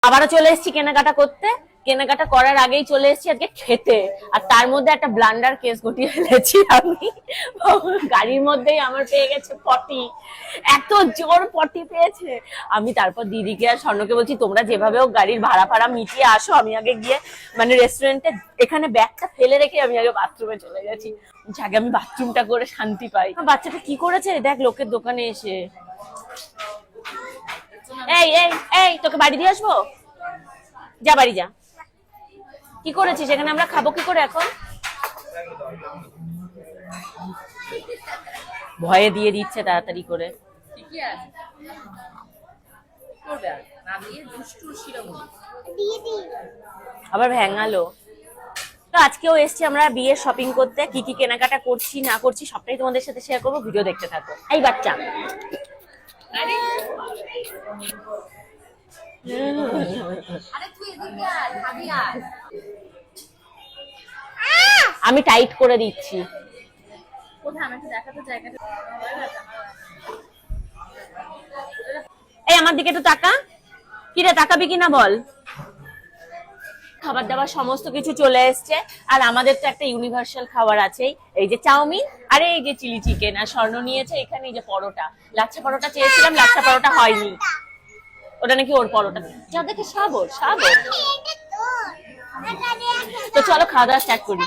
আবারও চলে এসেছি কেনাকাটা করতে। কেনাকাটা করার আগেই চলে এসেছি আজকে খেতে, আর তার মধ্যে একটা ব্লান্ডার কেস ঘটিয়ে ফেলেছি আমি। গাড়ির মধ্যেই আমার পেয়ে গেছে পটি, এত জোর পটি পেয়েছে। আমি তারপর দিদিকে আর স্বর্ণকে বলছি তোমরা যেভাবে হোক গাড়ির ভাড়া ফাড়া মিটিয়ে আসো, আমি আগে গিয়ে মানে রেস্টুরেন্টে এখানে ব্যাগটা ফেলে রেখে আমি আগে বাথরুমে চলে গেছি, আগে আমি বাথরুমটা করে শান্তি পাই। বাচ্চাটা কি করেছে দেখ লোকের দোকানে এসে। এই এই এই তোকে বাড়ি দিয়ে আসবো, যা বাড়ি যা। কি করেছিস এখানে, আমরা খাবো কি করে এখন? ভয়ে দিয়ে দিচ্ছে তাড়াতাড়ি করে। আবার ভ্যাঙালো। তো আজকেও এসছি আমরা বিয়ের শপিং করতে, কি কি কেনাকাটা করছি না করছি সবটাই তোমাদের সাথে শেয়ার করবো, ভিডিও দেখতে থাকো। এই বাচ্চা আমি টাইট করে দিচ্ছি। এই আমার দিকে একটু তাকা, কিরে তাকাবি কিনা বল। খাবার দাবার সমস্ত কিছু চলে এসছে, আর আমাদের তো একটা ইউনিভার্সাল খাবার আছে, এই যে চাউমিন আর এই যে চিলি চিকেন। আর স্বর্ণ নিয়েছে এখানে এই যে পরোটা, লাচ্ছা পরোটা চেয়েছিলাম, লাচ্ছা পরোটা হয়নি, ওটা নাকি ওর পরোটা। যা দেখে সাবর সাবর। তো চলো খাওয়া দাওয়া স্টার্ট করি।